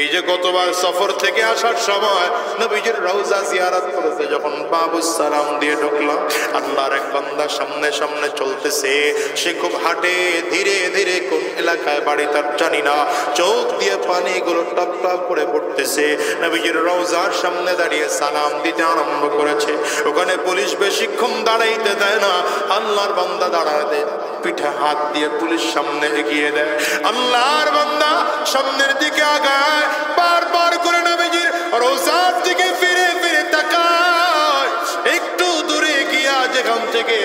এই যে গতবার সফর থেকে আসার সময় নবীজির রওজা জিয়ারত করতে যখন বাবুস সালাম দিয়ে ঢুকলাম, আল্লাহর এক বান্দা সামনে সামনে চলতেছে। সে খুব হাঁটে ধীরে ধীরে, কোন এলাকায় বাড়ি তার জানি না, চোখ দিয়ে পানিগুলো টপ টপ করে পড়তেছে। নবীজির রওজার সামনে দাঁড়িয়ে সালাম দিতে আরম্ভ করেছে। ওখানে পুলিশ বেশিক্ষণ দাঁড়াইতে দেয় না। আল্লাহর বান্দা দাঁড়াতে পিঠে হাত দিয়ে পুলিশ সামনে এগিয়ে দেয়। আল্লাহর বান্দা সামনের দিকে আগায়, বারবার করে নবীজির রওজার দিকে ফিরে ফিরে তাকায়। একটু দূরে গিয়া যেখান থেকে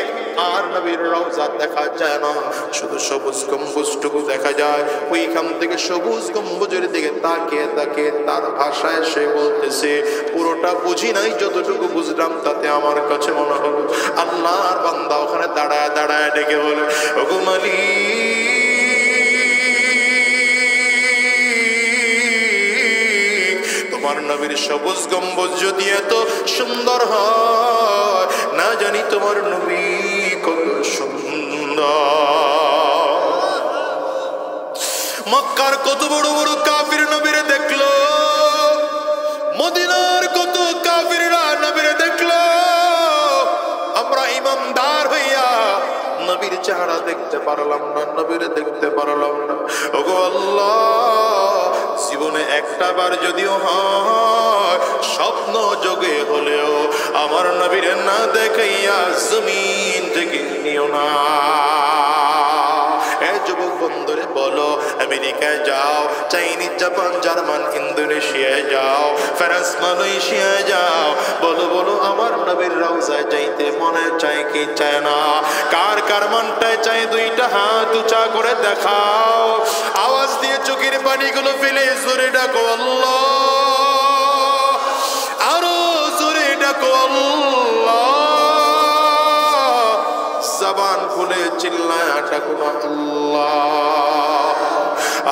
আর নবীর রওজা দেখা যায় না, শুধু সবুজ গম্বুজটুকু দেখা যায়। ওইখান থেকে সবুজ গম্বুজের দিকে তাকিয়ে তাকিয়ে তার ভাষায় সে বলতেছে, পুরোটা বুঝি নাই, যতটুকু বুঝলাম তাতে আমার কাছে মনে হলো। আল্লাহর বান্দা ওখানে দাঁড়ায় দাঁড়ায় ডেকে বলে, ওগো মালিক, তোমার নবীর সবুজ গম্বুজ যদি এত সুন্দর হয়, না জানি তোমার নবী কত সুন্দর। মক্কার কত বড় বড় কাফির নবীরে দেখলো, মদিনার কত কাফিররা নবীরে দেখলো। আমরা ইমানদার হইয়া নবীর চেহারা দেখতে পারলাম না, নবীরে দেখতে পারলাম না। ওগো আল্লাহ, জীবনে একটা বার যদিও হয়, স্বপ্ন যোগে হলেও আমার নবীরে না দেখাইয়া জমিন থেকে নিও না। যুবক বন্ধুরে বলো, আমেরিকায় যাও, চাইনিজ, জাপান, জার্মান, ইন্দোনেশিয়ায় যাও, ফ্রান্স, মালয়েশিয়ায় যাও, বলো বলো আমার নবীর রওজায় যাইতে মনে চায় কি চায় না? কার কার মনটায় চাই দুইটা হাত উঁচা করে দেখাও। আওয়াজ দিয়ে চোখের পানিগুলো ফেলে জোরে ডাকো আল্লাহ, আরো জোরে ডাকো আল্লাহ। জবান খুলে চিল্লায় ডাকো আল্লাহ,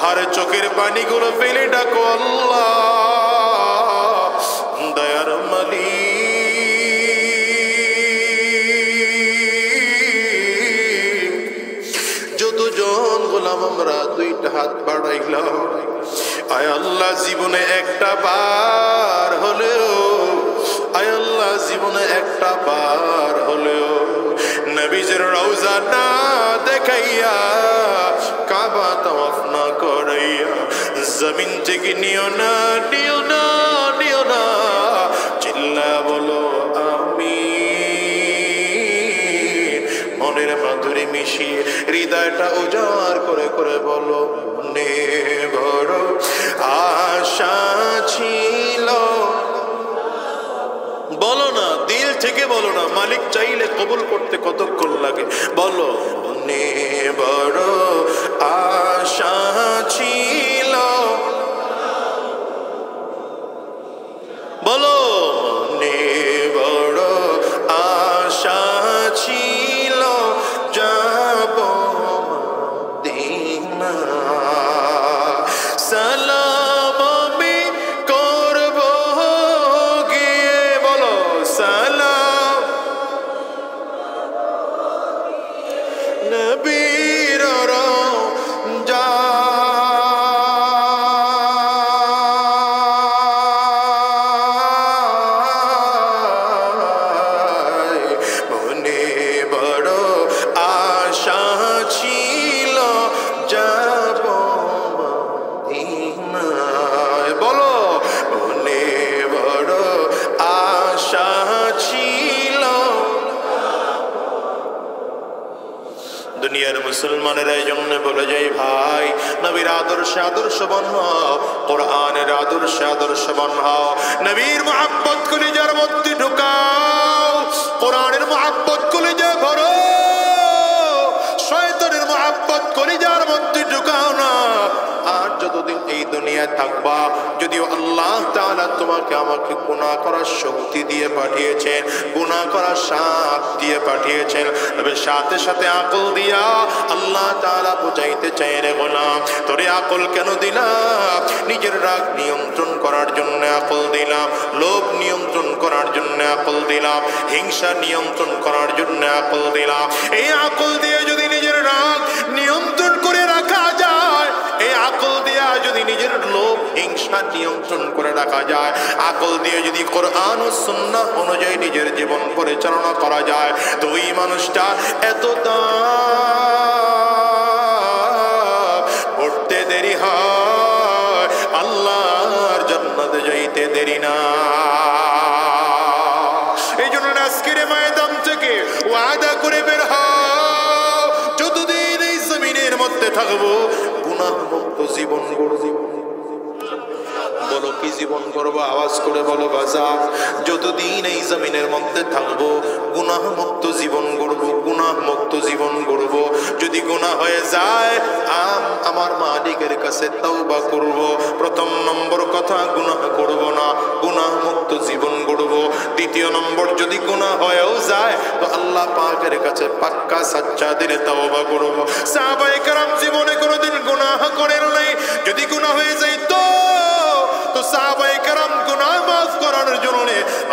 আর চোখের পানিগুলো ফেলে ডাকো আল্লাহ। দয়ার মালিক, যতজন গোলাম আমরা দুইটা হাত বাড়াইলাম, আয় আল্লাহ জীবনে একটা বার হলেও, আয় আল্লাহ জীবনে একটা বার হলেও নবীজির রওজা না দেখাইয়া, কাবা তাওয়াফ না করাইয়া জমিন থেকে নিও না, নিও না, নিও না। চিল্লা বলো আমিন। মনের মাধুরী মিশিয়ে হৃদয়টা উজাড় করে করে বলো, মনে বড় আশা ছিল। বলো না, দিল থেকে বলো না, মালিক চাইলে কবুল করতে কতক্ষণ লাগে। বলো, মনে বড় আশা ছিল। বলো, মনে বড় আশা ছিল, যাব মদিনা। সালাম আমি করব গিয়ে, বলো সালাম নবীর রওজা। মনে বড় আশা ছিল, যাব মদিনায়। বলো, মনে বড় আশা ছিল। দুনিয়ার মুসলমানেরা এই জন্য বলে যাই, ভাই নবীর আদর্শে আদর্শবান হও, কোরআনের আদর্শে আদর্শবান হও, নবীর মুহাব্বত কলিজার মধ্যে ঢুকাও, কোরআনের মুহাব্বত কলিজায় ভরো, শয়তানের মুহাব্বত কলিজার মধ্যে ঢুকাও না। আর যতদিন এই দুনিয়ায় থাকবা, যদিও আল্লাহ তাআলা তোমাকে আমাকে গুনাহ করার শক্তি দিয়ে পাঠিয়েছেন, গুনাহ করার সাথ দিয়ে পাঠিয়েছেন, তবে সাথে সাথে আকল দিয়া আল্লাহ তাআলা বুঝাইতে চাই, রে গোলাম তোরে আকল কেন দিলাম? নিজের রাগ নিয়ন্ত্রণ করার জন্য আকল দিলাম, লোভ নিয়ন্ত্রণ করার জন্য আকল দিলাম, হিংসা নিয়ন্ত্রণ করার জন্য আকল দিলাম। এই আকল দিয়ে যদি নিজের রাগ নিয়ন্ত্রণ করে রাখা যায়, এই আকল দিয়া যদি নিজের লোভ হিংসা হিংসা নিয়ন্ত্রণ করে রাখা যায়, আকল দিয়ে যদি কোরআন ও সুন্নাহ অনুযায়ী নিজের জীবন পরিচালনা করা যায়, তো ওই মানুষটা এত ভরতে দেরি হয়, আল্লাহর জান্নাতে যাইতে দেরি না। এই জন্য আজকের ময়দান থেকে ওয়াদা করে বের হও, যতদিন এই জমিনের মধ্যে থাকবো গুনাহ মুক্ত জীবন গড়ব। বলো কি জীবন করবো? আওয়াজ করে বলো বাজার। যতদিন এই জমিনের মধ্যে থাকবো গুনাহ মুক্ত জীবন গড়ব, গুনাহ মুক্ত জীবন গড়ব। যদি গুনাহ হয়ে যায় আমার মালিকের কাছে তওবা করব। প্রথম নম্বর কথা, গুনাহ করব না, গুনাহ মুক্ত জীবন গড়ব। দ্বিতীয় নম্বর, যদি গুনাহ হয়েও যায় তো আল্লাহ পাকের কাছে পাক্কা সাচ্চা দিলে তওবা করব। সাহাবায়ে কেরাম জীবনে কোনোদিন গুনাহ করেন নাই। যদি গুনাহ হয়ে যায় তো সাহাবায়ে কেরাম গুনাহ মাফ করার জন্য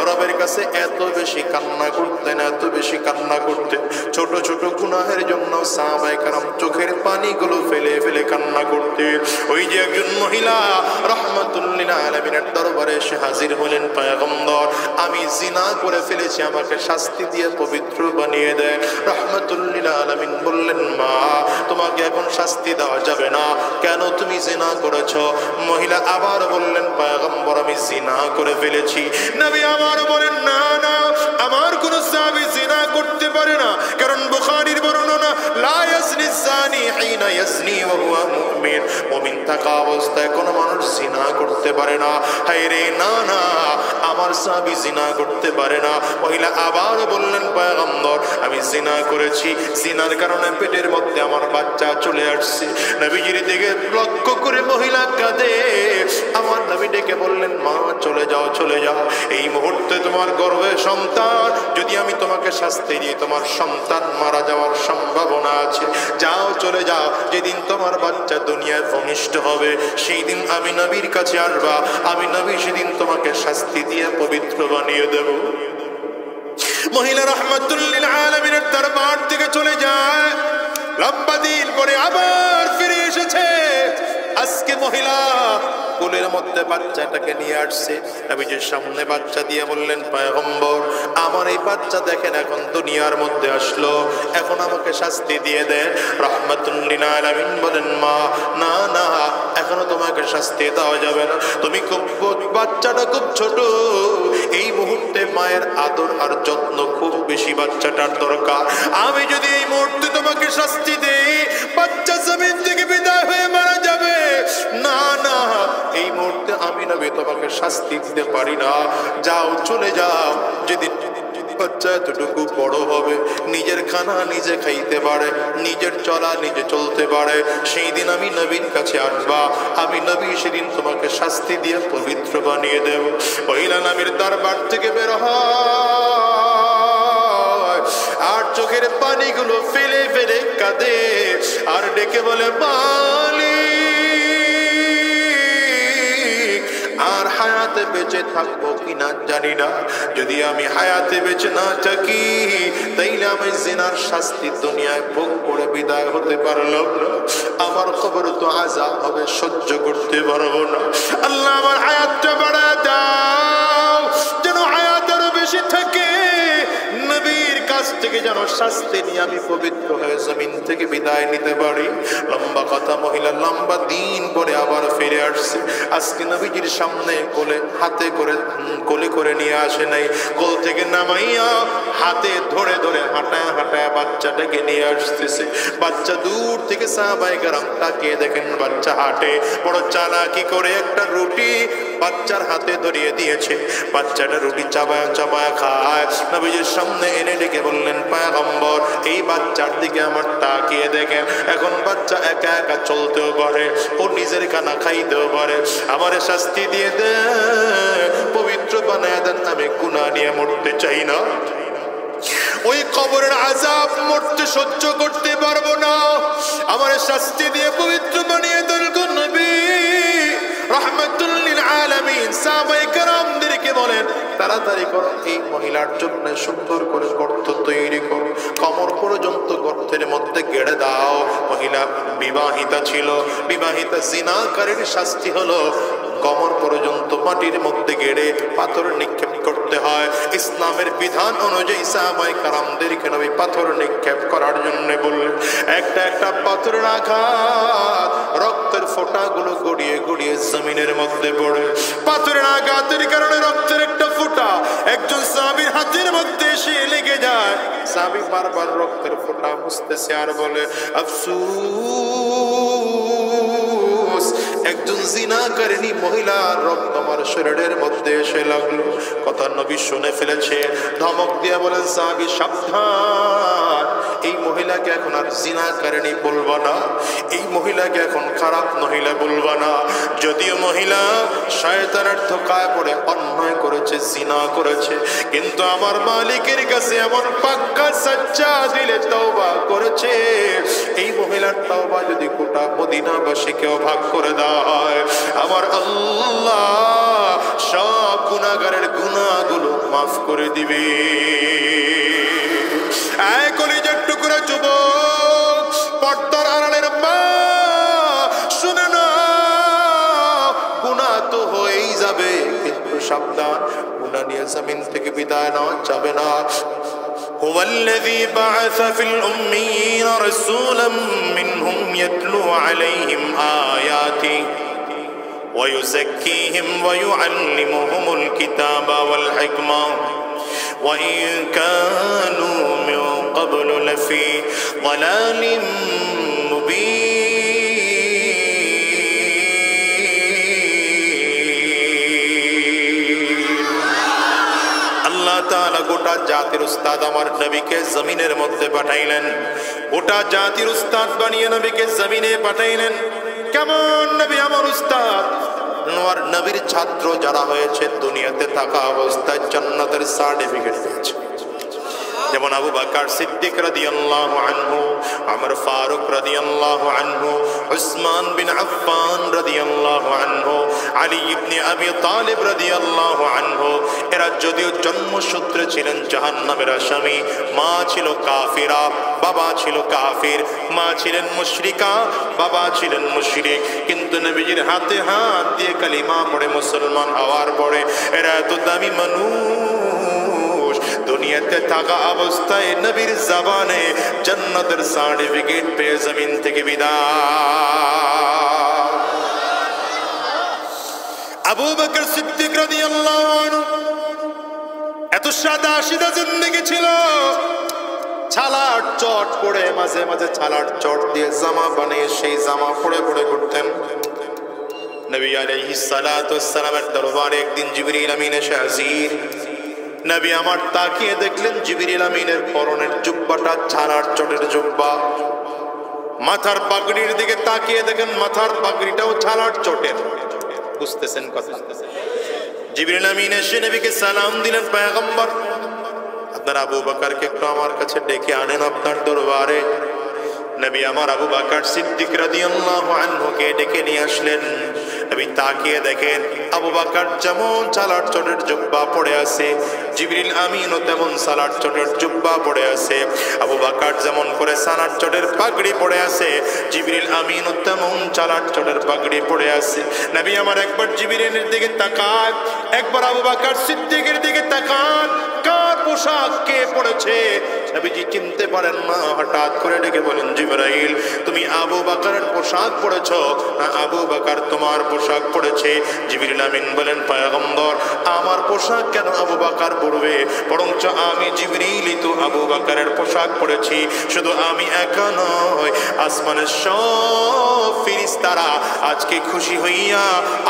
রবের কাছে এত বেশি কান্না করতেন, এত বেশি কান্না করতেন। ছোট ছোট গুনাহের জন্য সাহাবায়ে কেরাম চোখের পানিগুলো ফেলে ফেলে কান্না করতেন। ওই যে একজন মহিলা রাহমাতুল লিল আলামিনের দরবারে এসে হাজির হলেন, পয়গম্বর আমি জিনা করে ফেলেছি, আমাকে শাস্তি দিয়ে পবিত্র বানিয়ে দেন। রাহমাতুল লিল আলামিন বললেন, মা তোমাকে এখন শাস্তি দেওয়া যাবে না, কেন? তুমি জিনা করেছো। মহিলা আবার বললেন, পয়গম্বর আমি জিনা করে ফেলেছি। নবী আমার বলেন, না না, আমার কোন সাহাবী জিনা করতে পারে না, কারণ বুখারীর বর্ণনা, লা ইয়াজনি যানি হিনা ইয়াজনি ওয়া হুয়া মুমিন, মুমিন থাকা অবস্থায় কোন মানুষ জিনা করতে পারে না। হায় রে, না না, আমার সাহাবী জিনা করতে পারে না। মহিলা আবার বললেন, পয়গম্বর আমি জিনা করেছি, জিনার কারণে পেটের মধ্যে আমার বাচ্চা চলে আসছে। নবীজির দিকে লক্ষ্য করে মহিলা কাঁদে। আমার নবী ডেকে বললেন, মা চলে যাও, চলে যাও, এই মুহূর্তে তোমার গর্ভে সন্তান, যদি আমি তোমাকে শাস্তি দিই তোমার সন্তান মারা যাওয়ার সম্ভাবনা আছে, যাও চলে যাও। যেদিন তোমার বাচ্চা দুনিয়ায় ভূমিষ্ঠ হবে সেই দিন আমি নবীর কাছে আসবা, আমি নবী সেদিন তোমাকে শাস্তি দিয়ে পবিত্র বানিয়ে দেব। মহিলা রাহমাতুল লিল আলামিনের দরবার থেকে চলে যায়, লম্বা দিন পরে আবার ফিরে এসেছে। আজকে মহিলা কোলের মধ্যে বাচ্চাটাকে নিয়ে আসছে, নবীজির সামনে বাচ্চা দিয়ে বললেন, পয়গম্বর আমার এই বাচ্চা দেখেন এখন দুনিয়ার মধ্যে আসলো, এখন আমাকে শাস্তি দিয়ে দেন। রাহমাতুল লিল আলামিন বলেন, মা না না, এখনো তোমাকে শাস্তি দেওয়া যাবে না, তুমি খুব, বাচ্চাটা খুব ছোট, এই মুহূর্তে মায়ের আদর আর যত্ন খুব বেশি বাচ্চাটার দরকার। আমি যদি এই মুহূর্তে তোমাকে শাস্তি দেই বাচ্চা জমিন থেকে বিদায় হয়ে মারা যাবে। না না, এই মুহূর্তে আমি নবী তোমাকে শাস্তি দিতে পারি না, যাও চলে যাও। যেদিন বাচ্চা এতটুকু বড় হবে, নিজের খানা নিজে খাইতে পারে, নিজের চলা নিজে চলতে পারে, সেই দিন আমি নবীর কাছে আসবা, আমি নবী সেদিন তোমাকে শাস্তি দিয়ে পবিত্র বানিয়ে দেব। মহিলা নবীর দরবার থেকে বের হয় আর চোখের পানিগুলো ফেলে ফেলে কাঁদে আর ডেকে বলে, আর হায়াতে বেঁচে থাকবো কিনা জানি না, যদি আমি হায়াতে বেঁচে না থাকি তাইলে আমি জিনার শাস্তি দুনিয়ায় ভোগ করে বিদায় হতে পারলাম না, আমার কবর তো আযাব হবে, সহ্য করতে পারবো না। আল্লাহ আমার হায়াতটা বাড়া দাও, যেন হায়াত আরো বেশি থাকে, নবীর কাছ থেকে যেন শাস্তি নিয়ে আমি পবিত্র হয়ে জমিন থেকে বিদায় নিতে পারি। লম্বা কথা, মহিলা লম্বা দিন পরে আবার ফিরে আসছে। আজকে নবীজির সামনে হাতে করে কোলে করে নিয়ে আসে নাই, কোল থেকে নামাইয়া হাতে ধরে ধরে হাঁটায় হাঁটায় বাচ্চাটাকে নিয়ে আসতেছে। বাচ্চা দূর থেকে সাহাবায়ে কেরাম তাকিয়ে দেখেন বাচ্চা হাঁটে। বড় চালাকি করে একটা রুটি বাচ্চার হাতে ধরিয়ে দিয়েছে, বাচ্চাটা রুটি চাবায়া চাবায়া খায়। নবীজির সামনে এনে ডেকে বললেন, পয়গম্বর এই বাচ্চার দিকে আমার তাকিয়ে দেখেন, এখন বাচ্চা একা একা চলতেও পারে, ও নিজের খানা খাইতেও পারে, আমার শাস্তি দিয়ে দেন, পবিত্র বানায় দেন, আমি গুনাহ নিয়ে মরতে চাই না, ওই কবরের আযাব মরতে সহ্য করতে পারবো না, আমার শাস্তি দিয়ে পবিত্র বানিয়ে দেন নবী। রাহমাতুল লিল আলামিন সাহাবায়ে কেরামদেরকে বলেন, তাড়াতাড়ি করো, এই মহিলার জন্য সুন্দর করে গর্ত তৈরি করো, কোমর পর্যন্ত গর্তের মধ্যে গেড়ে দাও। মহিলা বিবাহিতা ছিল, বিবাহিতা জিনাকারীর শাস্তি হলো কোমর পর্যন্ত মাটির মধ্যে গেড়ে পাথর নিক্ষেপ করতে হয়। ইসলামের বিধান অনুযায়ী সাহাবায়ে কেরামদেরকে নবী পাথর নিক্ষেপ করার জন্য বললেন। একটা একটা পাথরের আঘাত রক্তের ফোঁটাগুলো গড়িয়ে গড়িয়ে জমিনের মধ্যে পড়ে। পাথরের আঘাতের কারণে রক্তের একটা ফোঁটা একজন সাহাবীর হাতের মধ্যে এসে লেগে যায়। সাহাবী বারবার রক্তের ফোঁটা মুছতেছে আর বলে আফসোস, একজন জিনাকারিনী মহিলার রক্ত আমার শরীরের মধ্যে এসে লাগলো। কথা নবী শুনে ফেলেছে, ধমক দিয়ে বলেন সাহাবী সাবধান, এই মহিলাকে এখন আর জিনাকারিনী বলবা না, এই মহিলাকে এখন খারাপ মহিলা বলবা না। যদিও মহিলা শয়তানের ধোঁকায় পড়ে অন্যায় করেছে, জিনা করেছে, কিন্তু আমার মালিকের কাছে এমন পাক্কা সচ্চা দিলে তওবা করেছে। এই মহিলার তওবা যদি গোটা মদিনাবাসীকেও ভাগ করে দেওয়া হয়, আমার আল্লাহ সব গুনাহগারের গুনাহগুলো মাফ করে দিবে। এই কলিজার টুকরা যুবক, পর্দার আড়ালের মা, শুনে না, গুনাহ তো হয়েই যাবে, কিন্তু সাবধান, গুনাহ নিয়ে জমিন থেকে বিদায় নেওয়া যাবে না। هو الذي بعث في الأميين رسولا منهم يتلو عليهم آياته ويزكيهم ويعلمهم الكتاب والحكمة وإن كانوا من قبل لفي ضلال مبين। আল্লাহ তাআলা গোটা জাতির উস্তাদ আমার নবীকে জমিনের মধ্যে পাঠাইলেন, গোটা জাতির উস্তাদ বানিয়ে নবীকে জমিনে পাঠাইলেন। কেমন নবী আমার উস্তাদ? আমার নবীর ছাত্র যারা হয়েছে দুনিয়াতে থাকা অবস্থায় জান্নাতের সার্টিফিকেট পেয়েছে। যেমন আবু বকর সিদ্দিক রাদিয়াল্লাহু আনহু, ওমর ফারুক রাদিয়াল্লাহু আনহু, উসমান বিন আফফান রাদিয়াল্লাহু আনহু, আলী ইবনে আবি তালিব রাদিয়াল্লাহু আনহু। এরা যদিও জন্মসূত্রে ছিলেন জাহান্নামের আসামি, মা ছিল কাফিরা, বাবা ছিল কাফির, মা ছিলেন মুশরিকা, বাবা ছিলেন মুশরিক, কিন্তু নবীজির হাতে হাত দিয়ে কালিমা পড়ে মুসলমান হওয়ার পরে এরা এত দামি মানুষ, দুনিয়াতে থাকা অবস্থায় নবীর জবানে জান্নাতের সার্টিফিকেট পেয়ে জমিন থেকে বিদায়। আবু বকর সিদ্দিক রাদিয়াল্লাহু আনহু এত সাদা সিধা জিন্দেগি ছিল, ছালার চট পরে মাঝে মাঝে ছালার চট দিয়ে জামা বানিয়ে সেই জামা পরে পরে ঘুরতেন। নবী আলাইহিস সালাতু ওয়াস সালামের দরবারে একদিন জিবরিল আমিন এসে হাজির। নবী আমার তাকিয়ে দেখলেন জিবরিল আমিনের পরনের জুব্বাটা ছালার চটের জুব্বা, মাথার পাগড়ির দিকে তাকিয়ে দেখেন মাথার পাগড়িটাও ছালার চটের। বুঝতেছেন কথা? জিবরিল আমিন এসে নবীকে সালাম দিলেন, পয়গম্বর আপনার আবু বকরকে একটু আমার কাছে ডেকে আনেন আপনার দরবারে। নবী আমার আবু বকর সিদ্দিক রাদিয়াল্লাহু আনহুকে ডেকে নিয়ে আসলেন। নবী তাকিয়ে দেখেন আবু বকর যেমন সালার চটের জুব্বা পরে আছে, জিবরিল আমিনও তেমন সালার চটের জুব্বা পরে আছে। আবু বকর যেমন করে সালার চটের পাগড়ি পরে আছে, জিবরিল আমিনও তেমন সালার চটের পাগড়ি পরে আছে। নবী আমার একবার জিবরিলের দিকে তাকান, একবার আবু বকর সিদ্দিকের দিকে তাকান, কার পোশাক কে পড়েছে নবীজি চিনতে পারেন না। হঠাৎ করে ডেকে বলেন, জিবরাইল তুমি আবু বকরের পোশাক পড়েছো না আবু বকর তোমার পোশাক পড়েছে? জিবরিল আমিন বলেন, পয়গম্বর আমার পোশাক কেন আবু বকর পরবে, বরঞ্চ আমি জিবরিলই তো আবু বকরের পোশাক পড়েছি। শুধু আমি একা নয়, আসমানের সব ফেরেশতারা আজকে খুশি হইয়া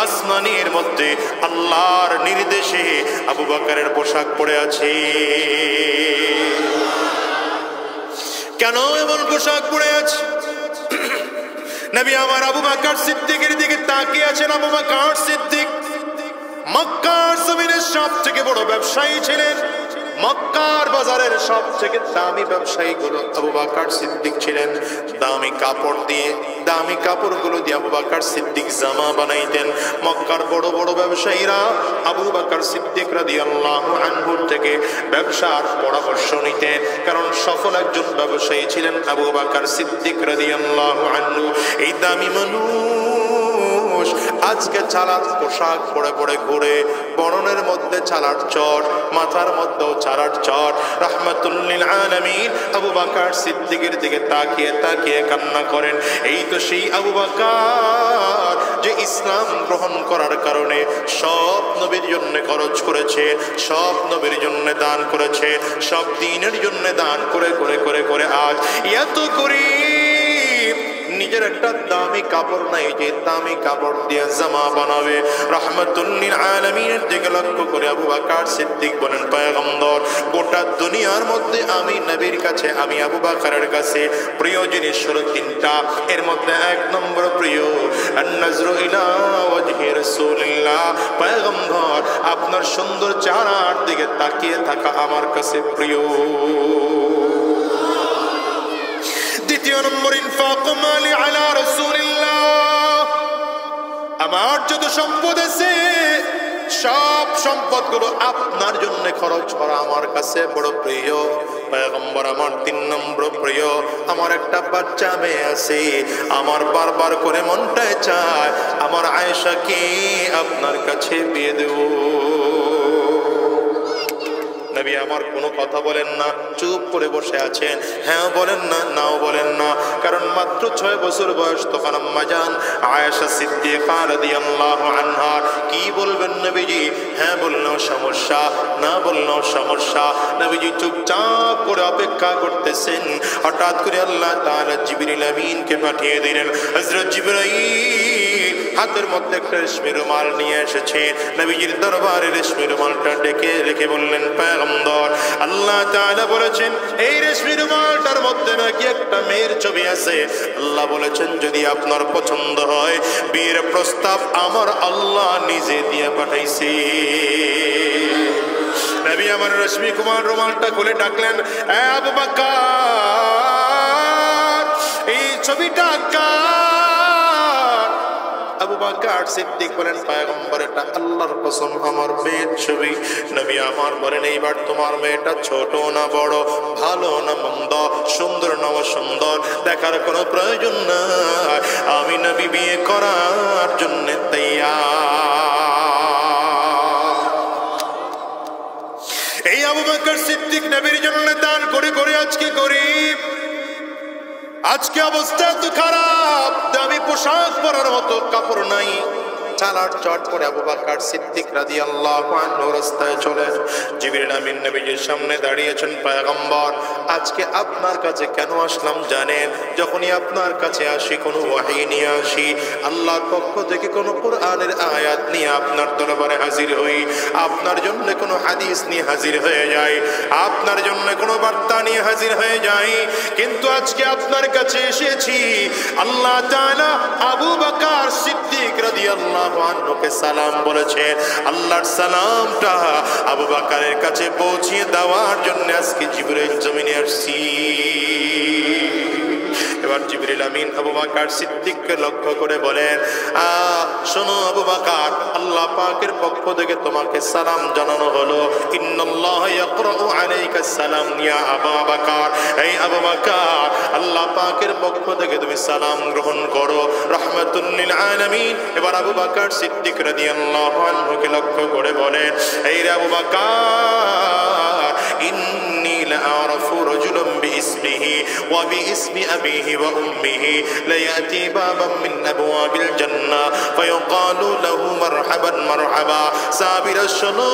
আসমানের মধ্যে আল্লাহর নির্দেশে আবু বকরের পোশাক পরে আছে। কেন এমন পোশাক পরে আছে? নবী আমার আবু বকর সিদ্দিকের দিকে তাকিয়ে আছেন। আবু বকর সিদ্দিক মক্কার জমিনের সবথেকে বড় ব্যবসায়ী ছিলেন। মক্কার বাজারের সবথেকে দামি ব্যবসায়ী গুলো আবু বকর সিদ্দিক ছিলেন। দামি কাপড় দিয়ে, দামি কাপড়গুলো দিয়ে আবু বকর সিদ্দিক জামা বানাইতেন। মক্কার বড় বড় ব্যবসায়ীরা আবু বকর সিদ্দিক রাদিয়াল্লাহু আনহুর থেকে ব্যবসার পরামর্শ নিতেন, কারণ সফল একজন ব্যবসায়ী ছিলেন আবু বকর সিদ্দিক রাদিয়াল্লাহু আনহু। এই দামি মানুষ মানুষ আজকে ছালার পোশাক পরে পরে ঘুরে, বরণের মধ্যে ছালার চট, মাথার মধ্যেও ছালার চট। রাহমাতুল লিল আলামিন আবু বকর সিদ্দিকের দিকে তাকিয়ে তাকিয়ে কান্না করেন। এই তো সেই আবু বকর যে ইসলাম গ্রহণ করার কারণে সব নবীর জন্য খরচ করেছে, সব নবীর জন্য দান করেছে, সব দ্বীনের জন্য দান করে করে করে করে আজ এত গরীব, নিজের একটা দামি কাপড় নাই যে দামি কাপড় দিয়ে জামা বানাবে। রাহমাতুল লিল আলামিনের দিকে লক্ষ্য করে আবু বকর সিদ্দিক বলেন, পয়গম্বর, গোটা দুনিয়ার মধ্যে আমি নবীর কাছে, আমি আবু বকরের কাছে প্রিয় জিনিস হলো তিনটা। এর মধ্যে এক নম্বর প্রিয় আন-নাজরু ইলা ওয়াজহি রাসূলিল্লাহ, পয়গম্বর আপনার সুন্দর চেহারার দিকে তাকিয়ে থাকা আমার কাছে প্রিয়। দ্বিতীয় নম্বর ইনফাকু মালি আলা রাসূলিল্লাহ, আমার যত সম্পদ আছে সব সম্পদগুলো আপনার জন্য খরচ করা আমার কাছে বড় প্রিয়। পয়গম্বর আমার তিন নম্বর প্রিয়, আমার একটা বাচ্চা মেয়ে আছে, আমার বারবার করে মনটায় চায় আমার আয়েশাকে আপনার কাছে বিয়ে দেব। নবী আমার কোনো কথা বলেন না, চুপ করে বসে আছেন, হ্যাঁ বলেন না, নাও বলেন না, কারণ মাত্র 6 বছর বয়স তখন আম্মা জান আয়েশা সিদ্দিকা রাদিয়াল্লাহু আনহা কি বলবেন নবীজি, হ্যাঁ বললেও সমস্যা, না বললেও সমস্যা। নবীজি চুপচাপ করে অপেক্ষা করতেছেন। হঠাৎ করে আল্লাহ তাআলা জিবরিল আমিনকে পাঠিয়ে দিলেন। হযরত জিবরাইল হাতের মধ্যে একটা রেশমি রুমাল নিয়ে এসেছে, নবীজির দরবারে রেশমি রুমালটা ডেকে রেখে বললেন, পয়গম্বর আল্লাহ তাআলা বলেছেন এই রেশমি রুমালটার মধ্যে নাকি একটা মেয়ের ছবি আছে। আল্লাহ বলেছেন যদি আপনার পছন্দ হয় বিয়ের প্রস্তাব আমার আল্লাহ নিজে দিয়ে পাঠাইছে। নবী আমার রেশমি কুমার রুমালটা খুলে ডাকলেন, আবু বকর এই ছবিটা কার? আবু বকর সিদ্দিক বলেন, পয়গম্বর এটা আল্লাহর কসম আমার মেয়ের ছবি। নবী আমার বলেন, এইবার তোমার মেয়েটা ছোট না বড়, ভালো না মন্দ, সুন্দর না অসুন্দর দেখার কোনো প্রয়োজন নাই, আমি নবী বিয়ে করার জন্য তৈয়ার। এই আবু বকর সিদ্দিক নবীর জন্য দান করে করে আজকে গরিব, আজকে অবস্থা তো খারাপ, দামি পোশাক পরার মতো কাপড় নাই, চালার চট করে আবু বকর সিদ্দিক রাদিয়াল্লাহু আনহু রাস্তায় চলেন। জিবরিল আমিন নবীজির সামনে দাঁড়িয়েছেন, পয়গম্বর আজকে আপনার কাছে কেন আসলাম জানেন? যখনই আপনার কাছে আসি কোনো ওয়াহী নিয়ে আসি, আল্লাহর পক্ষ থেকে কোনো কোরআনের আয়াত নিয়ে আপনার দরবারে হাজির হই, আপনার জন্য কোনো হাদিস নিয়ে হাজির হয়ে যাই, আপনার জন্য কোনো বার্তা নিয়ে হাজির হয়ে যাই, কিন্তু আজকে আপনার কাছে এসেছি আল্লাহ তাআলা আবু বকর সিদ্দিক রাদিয়াল্লাহু আনহুকে সালাম বলেছে, আল্লাহর সালামটা আবু বকরের কাছে পৌঁছিয়ে দেওয়ার জন্য আজকে জিবরাইল জমিনে আসছি। এবার জিবরিল আমিন আবু বকর সিদ্দিককে লক্ষ্য করে বলেন, শোনো আবু বকর, আল্লাহ পাকের পক্ষ থেকে তোমাকে সালাম জানানো হলো, ইন্নাল্লাহা ইয়াকরাউ আলাইকা সালাম ইয়া আবু বকর, এই আবু বকর আল্লাহ পাকের পক্ষ থেকে তুমি সালাম গ্রহণ করো, রাহমাতুল লিল আলামিন। এবার আবু বকর সিদ্দিক রাদিয়াল্লাহু আনহুকে লক্ষ্য করে বলেন, এই রে আবু বকর, ইন্নী লাআরাফু রাজুলান বিইসমিহি ওয়া বিইসমি আবিহি ওয়া উম্মিহি লায়াতি বাবাম মিন আবওয়াবিল জান্নাহ ফায়ুকালু লাহু মারহাবান মারহাবা। সাবিরা শোনো,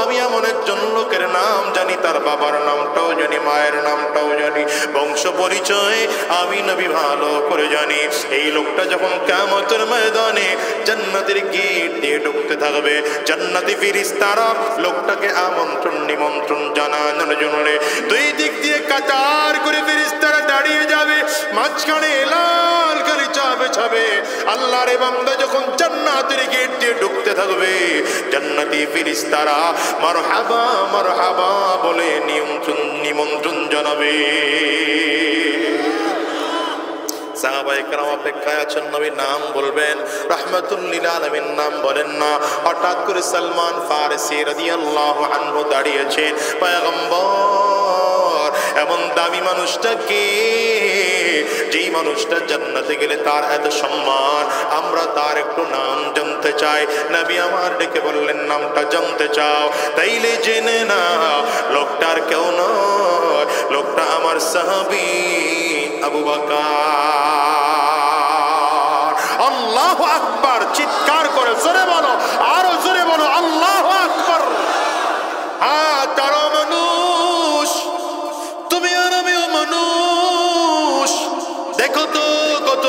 আমি এমন একজন লোকের নাম জানি, তার বাবার নামটাও জানি, মায়ের নামটাও জানি, বংশ পরিচয় আমি নবী ভালো করে জানি। এই লোকটা যখন কিয়ামতের ময়দানে জান্নাতের গেট দিয়ে ঢুকতে থাকবে, জান্নাতি ফেরেশতারা লোকটাকে আমন্ত্রণ নিমন্ত্রণ জানানোর জন্য দুই দিক দিয়ে কাতার করে ফেরেশতারা দাঁড়িয়ে যাবে, মাঝখানে লাল কালি চাবে ছাবে। আল্লাহর বান্দা যখন জান্নাতের গেট দিয়ে ঢুকতে থাকবে, জান্নাতি ফেরেশতারা মারহাবা মারহাবা বলে নিমন্ত্রণ জানাবে। সাহাবায়ে কেরাম অপেক্ষায় আছেন, নবী নাম বলবেন, রাহমাতুল লিল আলামিন নাম বলেন না। হঠাৎ করে সালমান ফারসি রাদিয়াল্লাহু আনহু দাঁড়িয়েছেন, পয়গম্বর এমন দামি মানুষটা কে, যেই মানুষটা জান্নাতে গেলে তার এত সম্মান, আমরা তার একটু নাম জানতে চাই। নবী আমার ডেকে বললেন, নামটা জানতে চাও? তাইলে জেনে না, লোকটার কেউ নয়, লোকটা আমার সাহাবী আবু বকর। আল্লাহু আকবার, চিৎকার করে জোরে বলো, আরো জোরে বলো, আল্লাহু আকবার। হ্যাঁ, তারও মানুষ, তুমি আর আমিও মানুষ। দেখো তো কত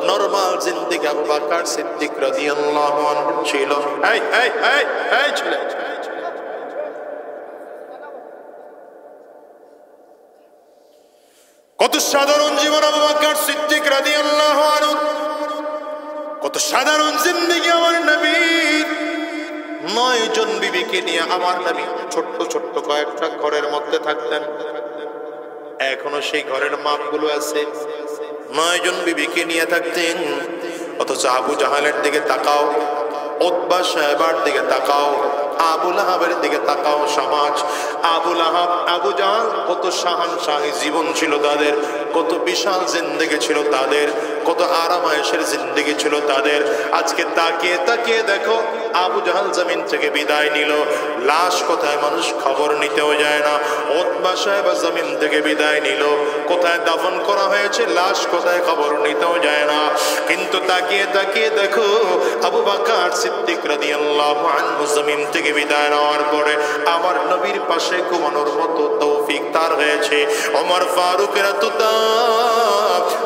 নরমাল জিন্দেগি আবু বকর সিদ্দিক রাদিয়াল্লাহু আনহু ছিল। এই এই এই এই ছেলে, কত সাধারণ জীবন আবু বকর সিদ্দিক রাদিয়াল্লাহু আনহু, কত সাধারণ জিন্দেগি আমার নবী। 9 জন বিবিকে নিয়ে আমার নবী ছোট্ট ছোট্ট কয়েকটা ঘরের মধ্যে থাকতেন। এখনো সেই ঘরের মাপগুলো আছে। 9 জন বিবিকে নিয়ে থাকতেন। অথচ আবু জাহালের দিকে তাকাও, উতবা সাহেবার দিকে তাকাও, আবু লাহাবের দিকে তাকাও। সমাজ আবু লাহাব আবু জাহাল, কত শাহানশাহী জীবন ছিল তাদের, কত বিশাল জিন্দেগি ছিল তাদের, কত আরামায়েশের জিন্দেগি ছিল তাদের। আজকে তাকিয়ে তাকিয়ে দেখো, আবু জাহাল জমিন থেকে বিদায় নিল, লাশ কোথায় মানুষ খবর নিতেও যায় না। উতবা সাহেব জমিন থেকে বিদায় নিল, কোথায় দাফন করা হয়েছে লাশ কোথায় খবর নিতেও যায় না। কিন্তু তাকিয়ে তাকিয়ে দেখো, আবু বকর সিদ্দিক রাদিয়াল্লাহু আনহু জমিন থেকে বিদায় নেওয়ার পরে আমার নবীর পাশে ঘুমানোর মতো তৌফিক তার হয়েছে। ওমর ফারুকের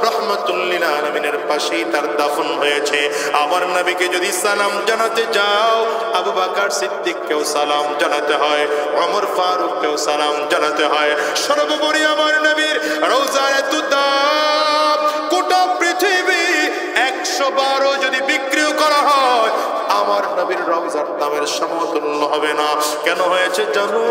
রাহমাতুল লিল আলামিনের পাশেই তার দাফন হয়েছে। আমার নবীকে যদি সালাম জানাতে যাও, আবু বকর সিদ্দিককেও সালাম জানাতে হয়, ওমর ফারুককেও সালাম জানাতে হয়। সর্বোপরি আমার নবীর রওজায় তুদাব, গোটা পৃথিবী 112 যদি বিক্রিও করা হয়, আমার নবীর রওজার দামের সমতুল্য হবে না। কেন হয়েছে জানো?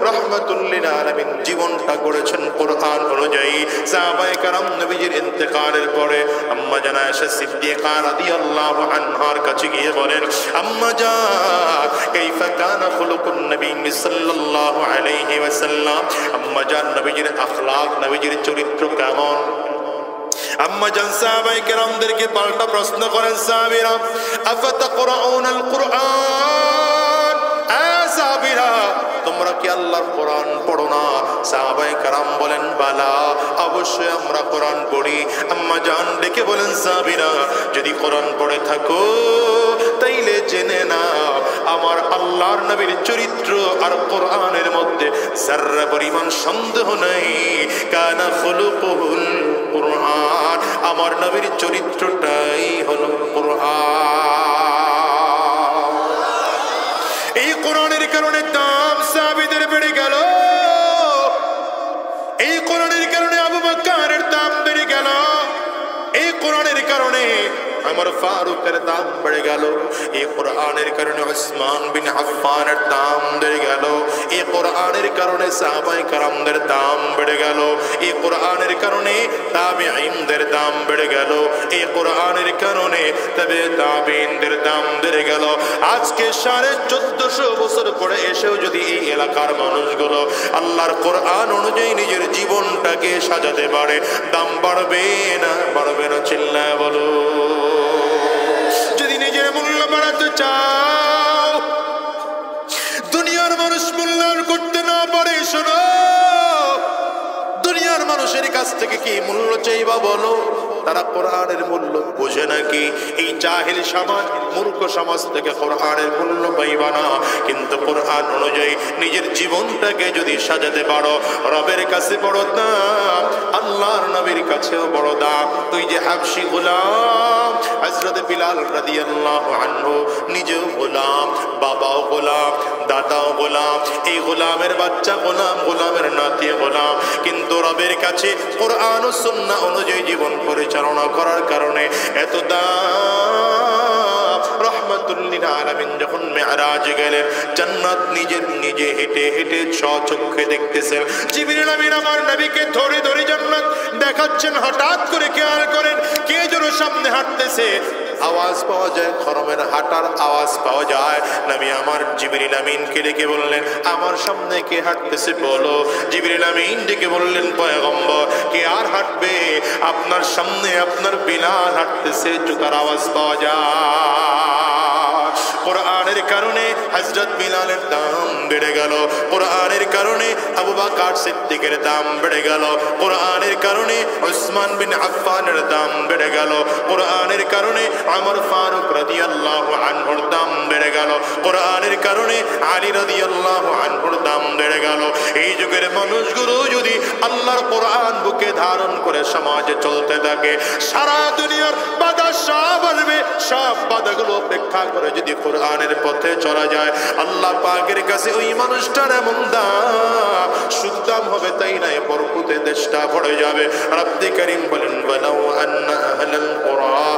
রাহমাতুল লিল আলামিন জীবনটা গড়েছেন কোরআন অনুযায়ী। সাহাবায়ে কেরাম নবীজির ইন্তেকালের পরে আম্মা জান আয়েশা সিদ্দিকা রাদিয়াল্লাহু আনহার কাছে গিয়ে বলেন, আম্মা জান কাইফা কানা খুলুকুন নবী সাল্লাল্লাহু আলাইহি ওয়াসাল্লাম, আম্মা জান নবীজির আখলাক, নবীজির চরিত্র কেমন? আম্মা জান সাহাবায়ে কেরামদেরকে পাল্টা প্রশ্ন করেন, সাহাবীরা, আফাতাকরাউনাল কুরআন, সাহাবীরা তোমরা কি আল্লাহর কোরআন পড়ো না? সাহাবায়ে কেরাম বলেন, বালা, অবশ্যই আমরা কোরআন পড়ি। আম্মা জান ডেকে বলেন, সাহাবীরা যদি কোরআন পড়ে থাকো তাইলে জেনে নাও আমার আল্লাহর নবীর চরিত্র আর কোরআনের মধ্যে যারা পরিমাণ সন্দেহ নাই। কানা খুলুকুল কোরআন, আমার নবীর চরিত্রটাই হলো কোরআন। এই কোরআনের কারণে দাম সাহাবীদের বেড়ে গেল, এই কোরআনের কারণে আবু বকরের দাম বেড়ে গেল, এই কোরআনের কারণে আমার ফারুকের দাম বেড়ে গেল, এই কোরআনের কারণে উসমান বিন আফফানের দাম বেড়ে গেল, এই কোরআনের কারণে সাহাবায়ে কেরামদের দাম বেড়ে গেল, এই কোরআনের কারণে তাবিঈনদের দাম বেড়ে গেল, এই কোরআনের কারণে তাবিঈনদের দাম বেড়ে গেল। আজকে 1450 বছর পরে এসেও যদি এই এলাকার মানুষগুলো আল্লাহর কোরআন অনুযায়ী নিজের জীবনটাকে সাজাতে পারে, দাম বাড়বে না? বাড়বে না? চিল্লায় বলো। যদি নিজের মূল্য বাড়াতে চাও, দুনিয়ার মানুষ মূল্যায়ন করতে না পারে, শোনো, দুনিয়ার মানুষের কাছ থেকে কি মূল্য চাইবা বলো? তারা কোরআনের মূল্য বোঝে নাকি? এই জাহিল সমাজ, মূর্খ সমাজ থেকে কোরআনের মূল্য পাইবা না। কিন্তু কোরআন অনুযায়ী নিজের জীবনটাকে যদি সাজাতে পারো, রবের কাছে বড় দাম, আল্লাহর নবীর কাছেও বড় দাম। তুই যে হাবশী গোলাম হযরত বিলাল রাদিয়াল্লাহু আনহু, নিজেও গোলাম, বাবাও গোলাম, দাদাও গোলাম, এই গোলামের বাচ্চা গোলাম, গোলামের নাতি গোলাম, কিন্তু রবের কাছে কোরআন ও সুন্নাহ অনুযায়ী জীবন পরিচালনা করার কারণে এত দাম। রাহমাতুল লিল আলামিন যখন মেরাজে গেলেন, জান্নাত নিজে হেঁটে হেঁটে স্বচক্ষে দেখতেছেন। জিবরিল আমিন আমার নবীকে ধরে ধরে জান্নাত দেখাচ্ছেন। হঠাৎ করে খেয়াল করেন কে যেন সামনে হাঁটতেছে। আওয়াজ পাওয়া যায়, খরমের হাঁটার আওয়াজ পাওয়া যায়। নবী আমার জিবরিল আমিনকে ডেকে বললেন, আমার সামনে কে হাঁটতেছে বলো। জিবরিল আমিন ডেকে বললেন, পয়গম্বর কে আর হাঁটবে, আপনার সামনে আপনার বিলাল হাঁটতেছে, জুতার আওয়াজ পাওয়া যায়। কোরআনের কারণে হযরত বিলালের দাম বেড়ে গেল, কোরআনের কারণে আবু বকর সিদ্দিকের দাম বেড়ে গেল, কোরআনের কারণে উসমান বিন আফফানের দাম বেড়ে গেল, কোরআনের কারণে ওমর ফারুক রাদিয়াল্লাহু আনহুর দাম বেড়ে গেল, কোরআনের কারণে আলী রাদিয়াল্লাহু আনহুর দাম বেড়ে গেল। এই যুগের মানুষগুলো যদি আল্লাহর কোরআন বুকে ধারণ করে সমাজে চলতে থাকে, সারা দুনিয়ার বাধা সব আসবে, সব বাধাগুলো উপেক্ষা করে যদি কোরআনের পথে চলা যায়, আল্লাহ পাকের কাছে ওই মানুষটার এমন দাম, শুধু দাম হবে তাই নয়, বরকতে দেশটা ভরে যাবে। রব্বে করিম বলেন, ওয়ালাউ আন্না আহলাল কুরা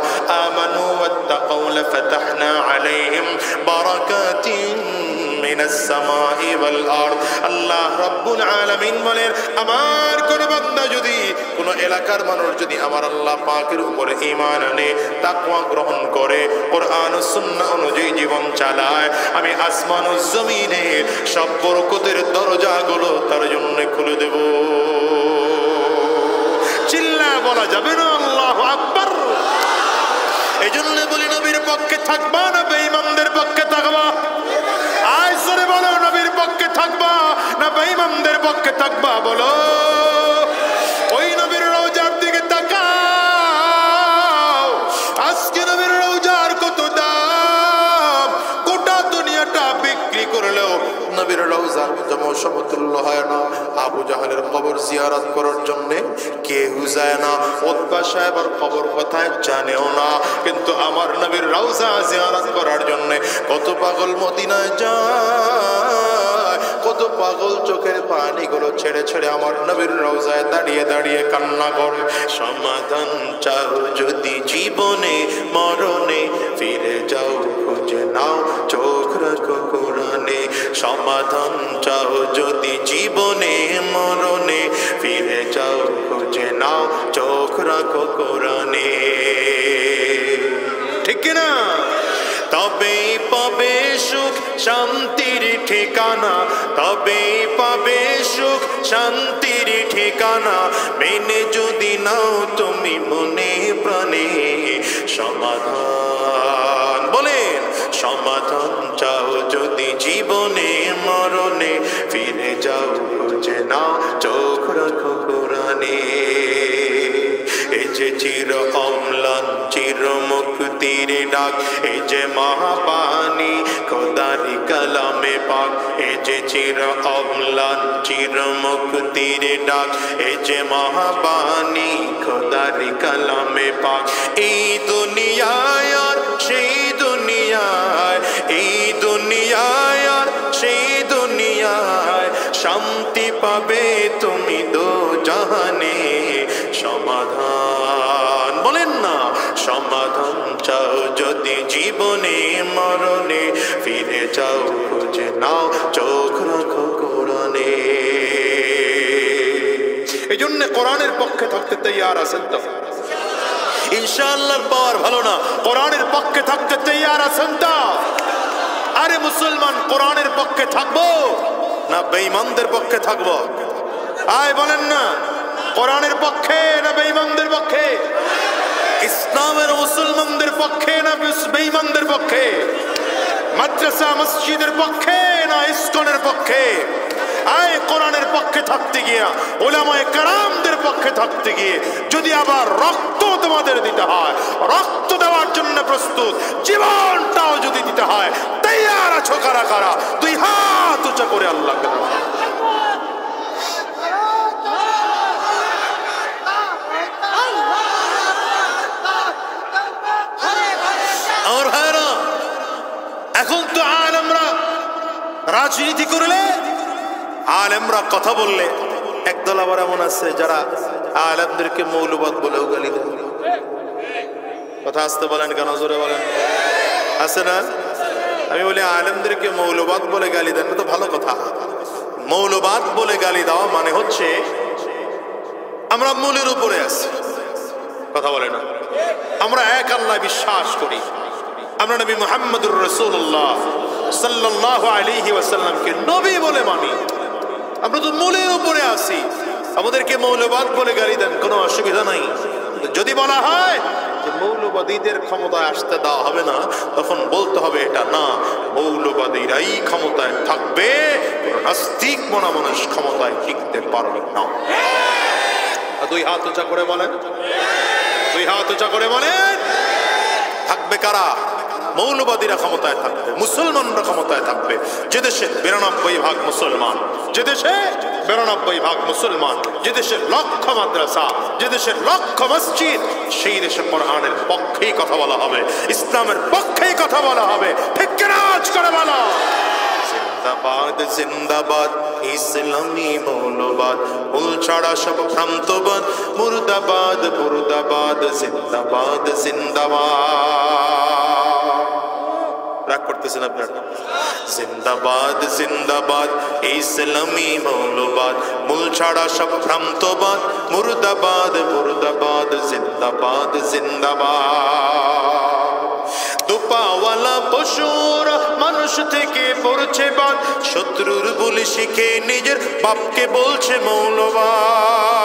আমানু ওয়াত্তাকাউ লাফাতাহনা আলাইহিম বারাকাতিন মিনাস সামাই ওয়াল আরদ। আল্লাহ রাব্বুল আলামিন বলেন, আমার কোন বান্দা যদি, কোন এলাকার মানুষ যদি আমার আল্লাহ পাকের উপরে ঈমান আনে, তাকওয়া গ্রহণ করে, কোরআন ও সুন্নাহ অনুযায়ী জীবন চালায়, আমি আসমান ও জমিনে সব বরকতের দরজাগুলো তার জন্য খুলে দেব। চিল্লায় বলা যাবে না আল্লাহু আকবার? এই জন্য বলি, নবীর পক্ষে থাকবা না বেঈমানদের পক্ষে থাকবা? আয় জোরে বলো, নবীর পক্ষে থাকবা না বেঈমানদের পক্ষে থাকবা? বলো। ওই নবীর রওজার দিকে তাকাও, আজকে নবীর রওজার কত দাম, গোটা দুনিয়াটা বিক্রি করলেও নবীর রওজার সমতুল্য হয় না। আবু জাহেলের কবর জিয়ারত করার জন্য কেউ যায় না, উতবা সাহেবের কবর কোথায় জানেও না, কিন্তু আমার নবীর রওজা জিয়ারত করার জন্য কত পাগল মদিনায় যায়, কত পাগল চোখের পানিগুলো ছেড়ে ছেড়ে আমার নবীর রওজায় দাঁড়িয়ে দাঁড়িয়ে কান্না করে। সমাধান চাও যদি জীবনে মরণে, ফিরে যাও খুঁজে নাও চোখ রাখো কোরআনে। সমাধান চাও যদি জীবনে মরণে, ফিরে যাও খুঁজে নাও চোখ রাখো কোরআনে। ঠিক না? তবেই পাবে সুখ শান্তির ঠিকানা, তবেই পাবে সুখ শান্তির ঠিকানা, মেনে যদি নাও তুমি মনে প্রাণে। সমাধান বলেন, সমাধান চাও যদি জীবনে মরণে, ফিরে যাও খুঁজে নাও চোখ রাখো কোরআনে। এই যে চির অম্লান চির মুক্তির ডাক, এই যে মহাবাণী খোদারি কালামে পাক, এই যে চির অম্লান চির মুক্তির ডাক, এই যে মহাবাণী খোদারি কালামে পাক। এই দুনিয়ায় আর সেই দুনিয়ায়, এই দুনিয়ায় আর সেই দুনিয়ায়, শান্তি পাবে তুমি দো জাহানে। সমাধান বলেন না, সমাধান চাও যদি জীবনে মরণে, ফিরে যাও খুঁজে নাও চোখ রাখো কোরআনে। এই জন্য কোরআনের পক্ষে থাকতে তৈয়ার আছেন তো? ইনশাআল্লাহর পাওয়ার ভালো না, কোরআনের পক্ষে থাকতে তৈয়ার আছেন তো? আরে মুসলমান, কোরআনের পক্ষে থাকবো না বেঈমানদের পক্ষে থাকবো? আয় বলেন না, কোরআনের পক্ষে না বেঈমানদের পক্ষে? ইসলামের মুসলমানদের পক্ষে না বেঈমানদের পক্ষে? মাদ্রাসা মসজিদের পক্ষে না ইসকনের পক্ষে? আয় কোরআনের পক্ষে থাকতে গিয়া, উলামায়ে কেরামদের পক্ষে থাকতে গিয়ে যদি আবার রক্ত তোমাদের দিতে হয়, রক্ত দেওয়ার জন্য প্রস্তুত, জীবনটাও যদি দিতে হয়, তৈয়ার আছো কারা কারা? দুই হাত উঁচা করে আল্লাহকে দাও। আমার ভাইরা, এখন তো আলেমরা রাজনীতি করলে, আলেমরা কথা বললে, একদল আবার এমন আছে যারা আলেমদেরকে মৌলবাদ বলেও গালি দেয়। কথা আসতে বলেন কেন, জোরে বলেন। আছে না? আমি বলি আলেমদেরকে মৌলবাদ বলে গালি দেন, তো ভালো কথা। মৌলবাদ বলে গালি দেওয়া মানে হচ্ছে আমরা মূলের উপরে আছি। কথা বলে না? আমরা এক আল্লাহ বিশ্বাস করি। আমরা নবী মুহাম্মদুর রাসূলুল্লাহ সাল্লাল্লাহু আলাইহি ওয়াসাল্লামকে নবী বলে মানি। আমরা তো মূলের উপরে আছি। আমাদেরকে মৌলবাদ বলে গালি দেন, কোনো অসুবিধা নাই। যদি বলা হয় যে মৌলবাদীদের ক্ষমতায় আসতে দেওয়া হবে না, তখন বলতে হবে এটা না, মৌলবাদীরাই ক্ষমতায় থাকবে, নাস্তিক মনা মানুষ ক্ষমতায় টিকতে পারবে না। দুই হাত উঁচা করে বলেন, দুই হাত উঁচা করে বলেন। থাকবে কারা? মৌলবাদীরা ক্ষমতায় থাকবে, মুসলমানরা ক্ষমতায় থাকবে। যে দেশে 92% মুসলমান, যে দেশে 92% মুসলমান, যে দেশে লক্ষ মাদ্রাসা, যে দেশের লক্ষ মসজিদ, সেই দেশে কোরআনের পক্ষেই কথা বলা হবে, ইসলামের পক্ষেই কথা বলা হবে। ঠিক কিনা? আওয়াজ করে বলো। জিন্দাবাদ জিন্দাবাদ ইসলামী মৌলবাদ, মূল ছাড়া সব ভ্রান্তবাদ, মুর্দাবাদ মুর্দাবাদ, জিন্দাবাদ জিন্দাবাদ। রাগ করতেছেন আপনারা? জিন্দাবাদ জিন্দাবাদ ইসলামী মৌলবাদ, মূল ছাড়া সব ভ্রান্তবাদ, মুর্দাবাদ মুর্দাবাদ, জিন্দাবাদ জিন্দাবাদ। দুপাওয়ালা পশুর মানুষ থেকে পড়ছে বাদ, শত্রুর বলি শিখে নিজের বাপকে বলছে মৌলবাদ।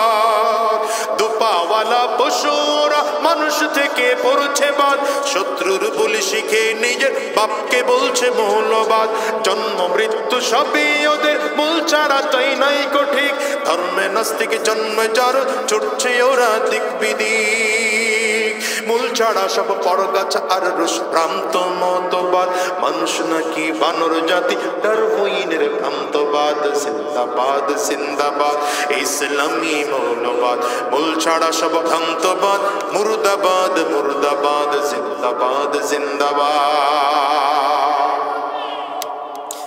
দুপাওয়ালা পশুর মানুষ থেকে পড়ছে বাদ, শত্রুর বলি শিখে নিজের বাপকে বলছে মৌলবাদ। জন্ম মৃত্যু সবই ওদের, মূল ছাড়া তাই নাই ঠিক, ধর্মে নাস্তিক জন্মে যার ছুটছে ওরা দিক বিদিক। মূল ছাড়া সব পরগাছা আর রুশ ভ্রান্ত মতবাদ, মানুষ নাকি বানর জাতি ডারউইনের ভ্রান্তবাদ। জিন্দাবাদ জিন্দাবাদ ইসলামী মৌলবাদ, মূল ছাড়া সব ভ্রান্তবাদ, মুর্দাবাদ মুর্দাবাদ, জিন্দাবাদ জিন্দাবাদ।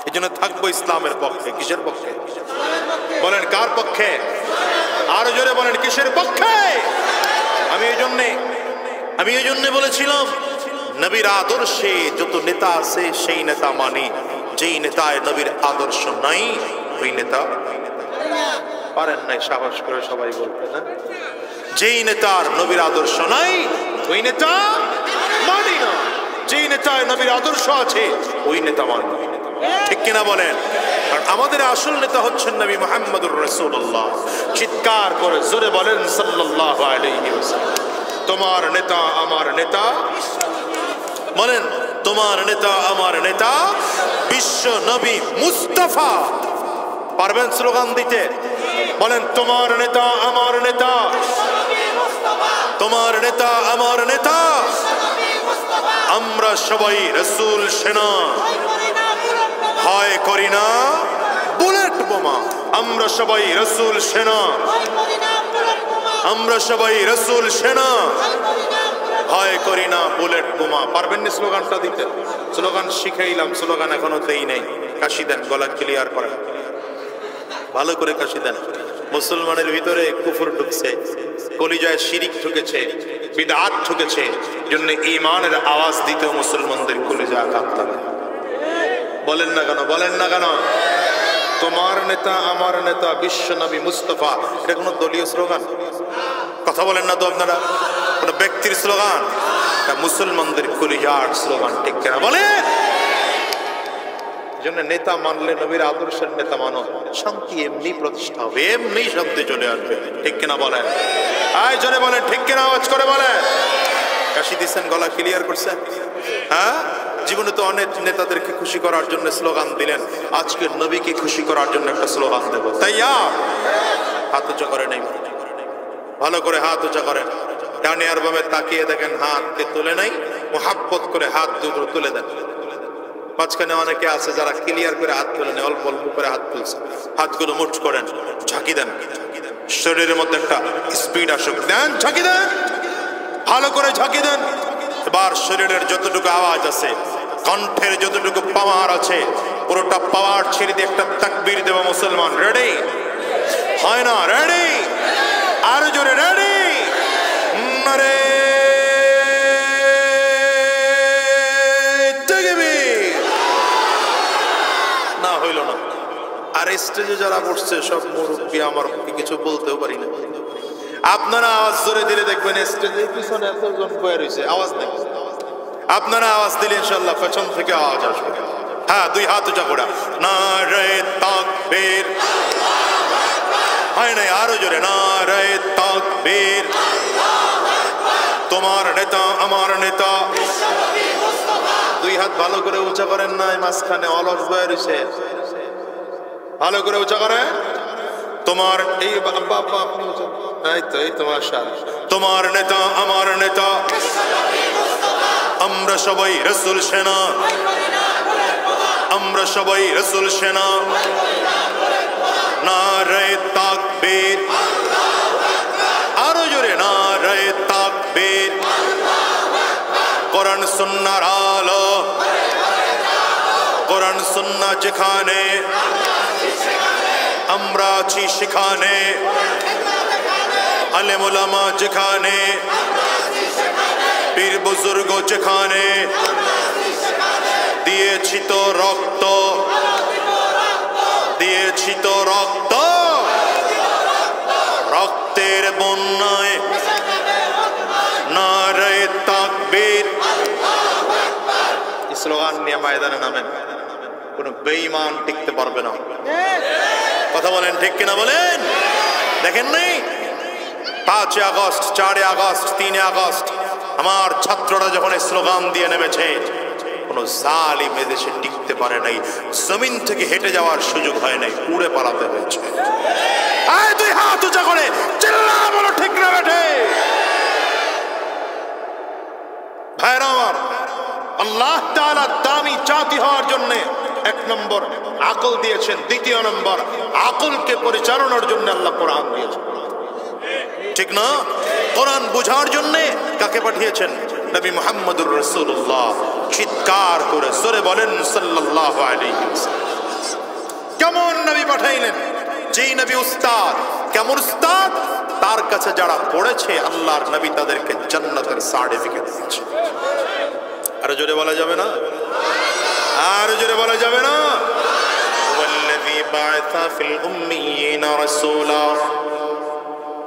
এই জন্য থাকবো ইসলামের পক্ষে। কিসের পক্ষে বলেন? কার পক্ষে? আরো জোরে বলেন, কিসের পক্ষে? আমি এই জন্য বলেছিলাম, নবীর আদর্শে যত নেতা আছে সেই নেতা মানি, যেই নেতায় নবীর আদর্শ নাই ওই নেতা পারেন নাই। সাহস করে সবাই বলতে না, যেই নেতার নবীর আদর্শ নাই ওই নেতা মানি না, যেই নেতায় নবীর আদর্শ আছে ওই নেতা মানি। ঠিক কিনা বলেন? কারণ আমাদের আসল নেতা হচ্ছেন নবী মুহাম্মদুর রাসূলুল্লাহ। চিৎকার করে জোরে বলেন সাল্লাল্লাহু আলাইহি ওয়াসাল্লাম। তোমার নেতা আমার নেতা, বলেন তোমার নেতা আমার নেতা বিশ্ব নবী মুস্তাফা। পারবেন স্লোগান দিতে? বলেন তোমার নেতা আমার নেতা, তোমার নেতা আমার নেতা। আমরা সবাই রাসূল সেনা, ভয় করি না বুলেট বোমা। আমরা সবাই রাসূল সেনা, আমরা সবাই রাসূল সেনা, ভয় করি না বুলেট বোমা। পারবেন না স্লোগানটা দিতে? স্লোগান শিখাইলাম, স্লোগান এখনো দেই নাই। কাশি দেন, গলা ক্লিয়ার করেন, ভালো করে কাশি দেন। মুসলমানের ভিতরে কুফর ঢুকছে, কলিজায় শিরিক ঢুকেছে, বিদআত ঢুকেছে, জন্য ঈমানের আওয়াজ দিতে মুসলমানদের কলিজায় আঘাত লাগে। বলেন না কেন? বলেন না কেন? তোমার নেতা আমার নেতা বিশ্ব নবী মুস্তাফা, এটা কোনো দলীয় স্লোগান? কথা বলেন না তো আপনারা? কোনো ব্যক্তির স্লোগান? এটা মুসলমানদের কলিজার স্লোগান। ঠিক কিনা বলেন? জন্য নেতা মানলে নবীর আদর্শের নেতা মানো, শান্তি এমনি প্রতিষ্ঠা হবে, এমনি শান্তি চলে আসবে। ঠিক কিনা বলেন? আয় জনে বলেন ঠিক কিনা? আওয়াজ করে বলেন। কাশি দিচ্ছেন, গলা ক্লিয়ার করছেন? হ্যাঁ, জীবনে তো অনেক নেতাদেরকে খুশি করার জন্য স্লোগান দিলেন, আজকে নবীকে খুশি করার জন্য একটা স্লোগান দেব। তাই হাত উঁচা করে নেই, ভালো করে হাত উঁচা করেন। ডানে আর বামে তাকিয়ে দেখেন, হাতকে তুলে নাই, মোহাব্বত করে হাত দুটো তুলে দেন। মাঝখানে অনেকে আছে যারা ক্লিয়ার করে হাত তুলে নেয়, অল্প অল্প করে হাত তুলছে। হাতগুলো মুঠ করেন, ঝাঁকি দেন, শরীরের মধ্যে একটা স্পিড আসুক। দেন, ঝাঁকি দেন, ভালো করে ঝাঁকি দেন। এবার শরীরের যতটুকু আওয়াজ আছে, কণ্ঠের যতটুকু পাওয়ার আছে, পুরোটা পাওয়ার ছেড়ে দিয়ে একটা তাকবীর দেব। মুসলমান রেডি? হয় না? রেডি? আরো জোরে রেডি? নারে না হইল না। আর স্টেজে যারা বসছে সব মুরব্বী, আমার কিছু বলতেও পারি না। আপনারা আওয়াজ জোরে দিলে দেখবেন স্টেজের পিছনে এতজন বয়ে রয়েছে, আওয়াজ নেই। আপনারা আওয়াজ দিলে ইনশাআল্লাহ পেছন থেকে আওয়াজ আসবে। হ্যাঁ, দুই হাত উঁচা করে নারে তাকবীর, হয় নাই আরো জোরে নারে তাকবীর। তোমার নেতা আমার নেতা, দুই হাত ভালো করে উঁচা করেন নাই, মাঝখানে অলস বয়ে রয়েছে, ভালো করে উঁচা করে। তোমার এই বাবা আপনি উঁচা, এই তো এই তোমার সাথে, তোমার নেতা আমার নেতা, আমরা সবাই রাসূল সেনা, আমরা সবাই রাসূল সেনা। নারে তাকবীর, আরো জোরে নারে তাকবীর। কোরআন সুন্নাহর আলো, কোরআন সুন্নাহ যেখানে, আমরা আছি সেখানে, আলেম ওলামা যেখানে, পীর বুজুর্গ যেখানে, দিয়েছি তো রক্ত, দিয়েছি তো রক্ত, রক্তের বন্যায় নারে তাকবীর। স্লোগান নিয়ে ময়দানে নামেন, কোন বেঈমান টিকতে পারবে না। কথা বলেন ঠিক কিনা বলেন? দেখেন নাই 5 আগস্ট, 4 আগস্ট, 3 আগস্ট আমার ছাত্ররা যখন স্লোগান দিয়ে নেমেছে, কোন জালিম এদেশে টিকতে পারে নাই, জমিন থেকে হেঁটে যাওয়ার সুযোগ হয় নাই, উড়ে পালাতে হয়েছে। আয় দুই হাত উঁচা করে চিল্লা বলো ঠিক না বেঠে? ভাইরা আমার, আল্লাহ তাআলা দামি জাতি হওয়ার জন্য 1 নম্বর আকল দিয়েছেন, 2 নম্বর আকলকে পরিচালনার জন্য আল্লাহ কোরআন দিয়েছেন, ঠিক না? কোরআন বুঝার জন্য কাকে পাঠিয়েছেন? নবী মুহাম্মদুর রাসূলুল্লাহ। চিৎকার করে জোরে বলেন সাল্লাল্লাহু আলাইহি ওয়াসাল্লাম। কেমন নবী পাঠাইলেন? যেই নবী উস্তাদ, কেমন উস্তাদ? তার কাছে যারা পড়েছে আল্লাহর নবী তাদেরকে জান্নাতের সার্টিফিকেট দিয়েছে। আরো জোরে বলা যাবে না? আরো জোরে বলা যাবে না? ওয়াল্লাযী বা'আথা ফিল উম্মিয়িনা রাসূলা